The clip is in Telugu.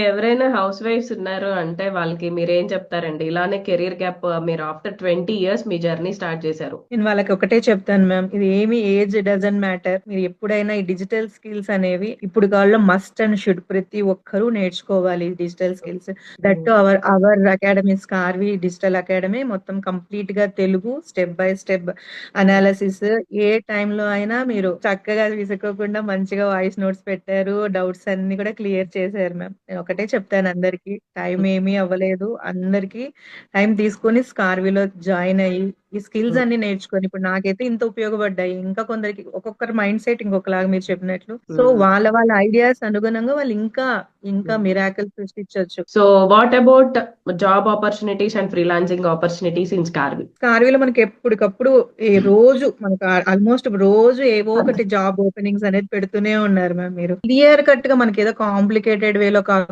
ఎవరైనా హౌస్ వైఫ్స్ ఉన్నారు అంటే వాళ్ళకి మీరేం చెప్తారండి? ఇలానే కెరియర్ గ్యాప్ మీరు ఆఫ్టర్ 20 ఇయర్స్ మీ జర్నీ స్టార్ట్ చేశారు. నేను వాళ్ళకి ఒకటే చెప్తాను మ్యామ్. ఇది ఏమి ఏజ్ డజంట్ మ్యాటర్. మీరు ఎప్పుడైనా ఈ డిజిటల్ స్కిల్స్ అనేవి ఇప్పుడు కాలంలో మస్ట్ అండ్ షుడ్ ప్రతి ఒక్కరూ నేర్చుకోవాలి digital skills. That hmm. Our our academies Karvy digital academy మొత్తం కంప్లీట్ గా Telugu step by step analysis. ఏ టైంలో అయినా మీరు చక్కగా విసుక్కోకుండా మంచిగా వాయిస్ నోట్స్ పెట్టారు. డౌట్స్ అన్ని కూడా క్లియర్ చేశారు మ్యామ్. నేను ఒకటే చెప్తాను అందరికి, టైం హ్మ్. ఏమీ అవ్వలేదు. అందరికి టైం తీసుకొని స్కార్విలో జాయిన్ అయ్యి ఈ స్కిల్స్ హ్మ్. అన్ని నేర్చుకొని ఇప్పుడు నాకైతే ఇంత ఉపయోగపడ్డాయి. ఇంకా కొందరికి ఒక్కొక్కరి మైండ్ సెట్ ఇంకొకలాగా మీరు చెప్పినట్లు. సో హ్మ్. వాళ్ళ వాళ్ళ ఐడియాస్ అనుగుణంగా వాళ్ళు ఇంకా ఇంకా హ్మ్. మిరాకిల్ సృష్టించొచ్చు. So what about job opportunities and freelancing opportunities in Karvy? కార్వీలో మనకి ఎప్పటికప్పుడు ఈ రోజు మనకు ఆల్మోస్ట్ రోజు ఏవో ఒకటి జాబ్ ఓపెనింగ్స్ అనేది పెడుతూనే ఉన్నారు మ్యామ్. మీరు క్లియర్ కట్ గా మనకి ఏదో కాంప్లికేటెడ్ వేలో కాకుండా